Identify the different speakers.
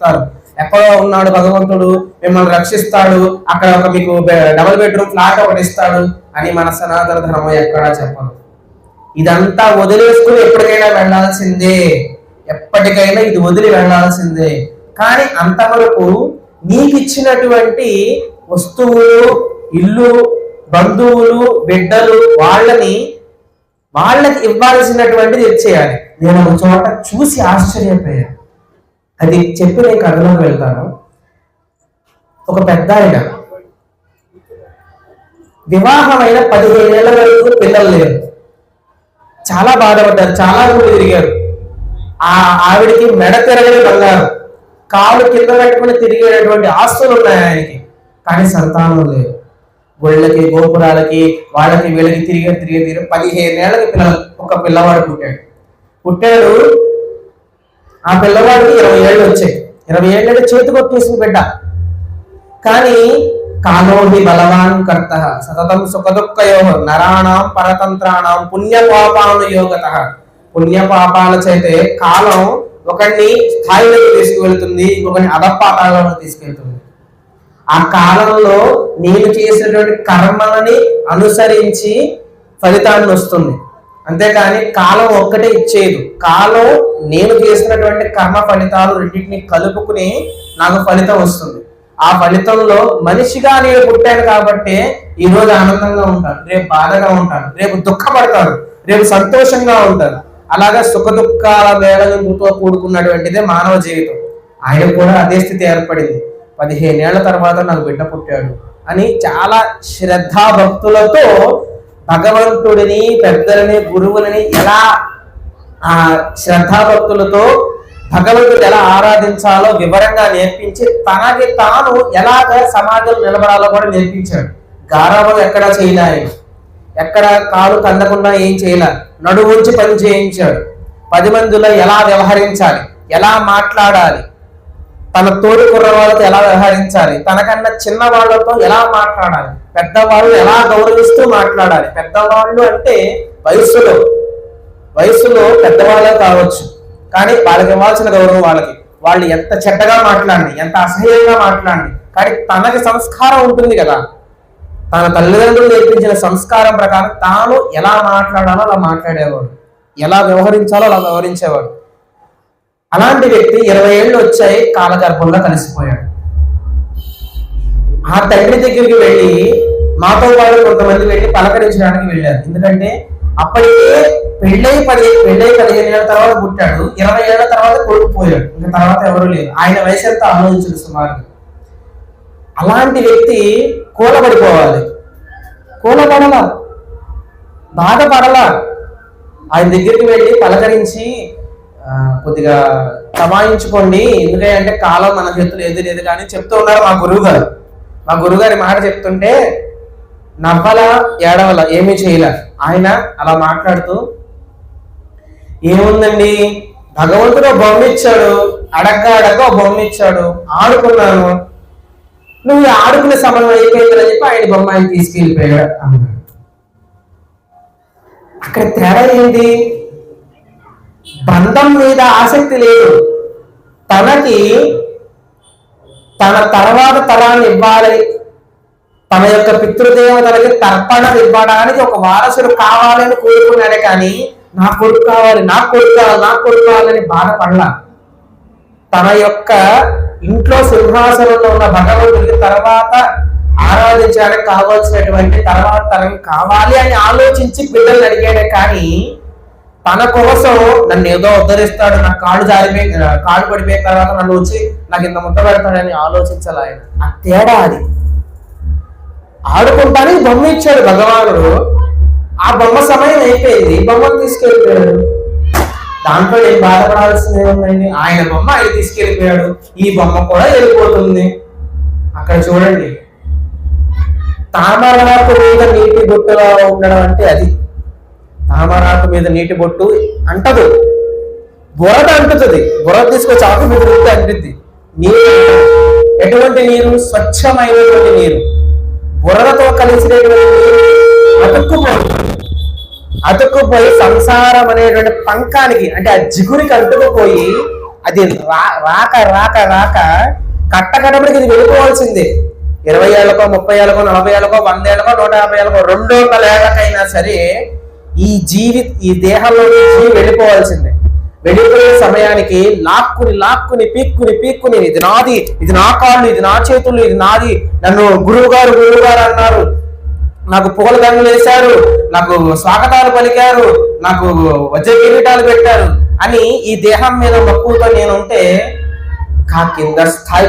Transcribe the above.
Speaker 1: చెప్తారు. ఎక్కడో ఉన్నాడు భగవంతుడు, మిమ్మల్ని రక్షిస్తాడు, అక్కడ ఒక మీకు డబుల్ బెడ్రూమ్ ఫ్లాట్ ఒకటి ఇస్తాడు అని మన సనాతన ధర్మం ఎక్కడా చెప్పదు. ఇదంతా వదిలేసుకుని ఎప్పటికైనా వెళ్లాల్సిందే, ఎప్పటికైనా ఇది వదిలి వెళ్లాల్సిందే. కానీ అంతవరకు నీకు ఇచ్చినటువంటి వస్తువులు, ఇల్లు, బంధువులు, బిడ్డలు, వాళ్ళకి ఇవ్వాల్సినటువంటిది ఇచ్చేయాలి. నేను ఒక చోట చూసి ఆశ్చర్యపోయాను, అది చెప్పి నేను కథలోకి వెళ్తాను. ఒక పెద్ద ఆయన వివాహమైన 15 ఏళ్ల వరకు పిల్లలు లేరు, చాలా బాధపడ్డారు, చాలా ఊళ్ళు తిరిగారు. ఆవిడికి మెడ తిరగని బంగారం, కాలు కింద పెట్టుకుని తిరిగేటటువంటి ఆస్తులు ఉన్నాయి ఆయనకి, కానీ సంతానం లేదు. గొళ్ళకి, గోపురాలకి, వాళ్ళకి వీళ్ళకి తిరిగే 15 ఏళ్ళకి ఒక పిల్లవాడు పుట్టాడు. ఆ పిల్లవాడికి 20 ఏళ్ళు వచ్చాయి. 20 ఏళ్ళకి చేతి కొట్టేసిన బిడ్డ. కానీ కాలోహి బలవాన్ కర్త సతతం సుఖదుఃఖయో నరాణం పరతంత్రాణం పుణ్యపాపాను యోగత. పుణ్యపాపాల చేతే కాలం ఒకరిని స్థాయిలోకి తీసుకువెళ్తుంది, ఇంకొకరిని అధపాతాళంలోకి తీసుకెళ్తుంది. ఆ కాలంలో నేను చేసినటువంటి కర్మలని అనుసరించి ఫలితాన్ని వస్తుంది, అంతేకాని కాలం ఒక్కటే ఇచ్చేది. కాలం నేను చేసినటువంటి కర్మ ఫలితాలు రెండింటిని కలుపుకుని నాకు ఫలితం వస్తుంది. ఆ ఫలితంలో మనిషిగా నేను పుట్టాను కాబట్టి ఈరోజు ఆనందంగా ఉంటాను, రేపు బాధగా ఉంటాను, రేపు దుఃఖపడతాను, రేపు సంతోషంగా ఉంటాను. అలాగా సుఖ దుఃఖాల మేళతో కూడుకున్నటువంటిదే మానవ జీవితం. ఆయన కూడా అదే స్థితి ఏర్పడింది. 15 ఏళ్ల తర్వాత నాకు బిడ్డ పుట్టాడు అని చాలా శ్రద్ధాభక్తులతో భగవంతుడిని, పెద్దలని, గురువులని ఎలా శ్రద్ధాభక్తులతో భగవంతుడు ఎలా ఆరాధించాలో వివరంగా నేర్పించి తనకి తాను ఎలాగ సమాజంలో నిలబడాలో కూడా నేర్పించాడు. గారాబం ఎక్కడా చేయలే, ఎక్కడ కాలు కందకుండా ఏం చేయలే, నడువుంచి పని చేయించాడు. 10 మందిలో ఎలా వ్యవహరించాలి, ఎలా మాట్లాడాలి, తన తోడు కుర్ర వాళ్ళతో ఎలా వ్యవహరించాలి, తనకన్నా చిన్న వాళ్ళతో ఎలా మాట్లాడాలి, పెద్దవాళ్ళు ఎలా గౌరవిస్తూ మాట్లాడాలి. పెద్దవాళ్ళు అంటే వయసులో పెద్దవాళ్ళే కావచ్చు, కానీ వాళ్ళకి ఇవ్వాల్సిన గౌరవం వాళ్ళకి. వాళ్ళు ఎంత చెడ్డగా మాట్లాడండి, ఎంత అసహ్యంగా మాట్లాడండి, కానీ తనకి సంస్కారం ఉంటుంది కదా, తన తల్లిదండ్రులు నేర్పించిన సంస్కారం ప్రకారం తాను ఎలా మాట్లాడాలో అలా మాట్లాడేవాడు, ఎలా వ్యవహరించాలో అలా వ్యవహరించేవాడు. అలాంటి వ్యక్తి 20 ఏళ్ళు వచ్చాయి, కాలగర్భంలో కలిసిపోయాడు. ఆ తండ్రి దగ్గరికి వెళ్ళి మాతో పాటు కొంతమంది వెళ్ళి పలకరించడానికి వెళ్ళారు. ఎందుకంటే అప్పటికే పెళ్ళై 15 ఏళ్ల తర్వాత పుట్టాడు, 20 ఏళ్ల తర్వాత కొడుకుపోయాడు, ఇంకా తర్వాత ఎవరు లేరు. ఆయన వయసు ఎంత ఆలోచించడు సుమారుగా. అలాంటి వ్యక్తి కూలబడలా, బాధపడలా. ఆయన దగ్గరికి వెళ్ళి పలకరించి కొద్దిగా సమాయించుకోండి, ఎందుకంటే కాలం మన చేతులు లేదు కానీ చెప్తూ ఉన్నారు మా గురువుగారి మాట చెప్తుంటే నవ్వల ఏడవల ఏమీ చేయలే. ఆయన అలా మాట్లాడుతూ, ఏముందండి, భగవంతుడు బొమ్మ ఇచ్చాడు, అడగ్గా బొమ్మ ఇచ్చాడు, ఆడుకున్నాను, నువ్వు ఆడుకునే సమయం అయిపోయిందని చెప్పి ఆయన బొమ్మ ఆయన తీసుకెళ్ళిపోయాడు అన్నాడు. అక్కడ తేడా ఏంటి? బంధం మీద ఆసక్తి లేదు, తనకి తన తర్వాత తరాన్ని ఇవ్వాలి, తన యొక్క పితృదేవతలకి తర్పణ ఇవ్వడానికి ఒక వారసుడు కావాలని కోరుకున్నాడే కానీ నా కొడుకు కావాలని బాధపడలా. తన యొక్క ఇంట్లో సింహాసనంలో ఉన్న భగవంతుడికి తర్వాత ఆరాధించడానికి కావాల్సినటువంటి తర్వాత తరం కావాలి అని ఆలోచించి బిడ్డలు అడిగాడే కానీ తన కోసం నన్ను ఏదో ఉద్ధరిస్తాడు, నాకు కాళ్ళు పడిపోయిన తర్వాత నన్ను వచ్చి నాకు ఇంత ముద్ద పెడతాడని ఆలోచించాలి ఆయన. ఆ తేడా అది. ఆడుకుంటానికి బొమ్మ ఇచ్చాడు భగవానుడు, ఆ బొమ్మ సమయం అయిపోయింది, బొమ్మను తీసుకెళ్ళిపోయాడు. దాంట్లో ఏం బాధపడాల్సింది ఏముందండి? ఆయన బొమ్మ ఆయన తీసుకెళ్ళిపోయాడు, ఈ బొమ్మ కూడా వెళ్ళిపోతుంది. అక్కడ చూడండి, తామరాకు మీద నీటి బొట్టుగా ఉండడం అంటే అది. తామరాకు మీద నీటి బొట్టు అంటదు, బురద అంటుతుంది. బురద తీసుకొచ్చి ఆకు మీద రుద్ది అంటుంది. నీరు ఎటువంటి నీరు? స్వచ్ఛమైనటువంటి నీరు. బురదతో కలిసినటువంటి నీరు అతుక్కుపోయి సంసారం అనేటువంటి పంకానికి అంటే ఆ జిగురికి అంటుకుపోయి అది రాక రాక రాక కట్టకడపడికి ఇది వెళ్ళిపోవాల్సిందే. 20 ఏళ్ళకో 30 ఏళ్ళకో 40 ఏళ్ళకో 100 ఏళ్ళకో 150 ఏళ్ళకో 200 ఏళ్ళకైనా సరే ఈ దేహంలో జీవి వెళ్ళిపోవాల్సిందే. వెళ్ళిపోయే సమయానికి లాక్కుని లాక్కుని పీక్కుని పీక్కుని ఇది నాది, ఇది నా కాళ్ళు, ఇది నా చేతులు, ఇది నాది, నన్ను గురువు గారు అన్నారు, నాకు పూలదండలు వేశారు, నాకు స్వాగతాలు పలికారు, నాకు వజ్ర కిరీటాలు పెట్టారు అని ఈ దేహం మీద మక్కువతో నేను ఉంటే కింద స్థాయి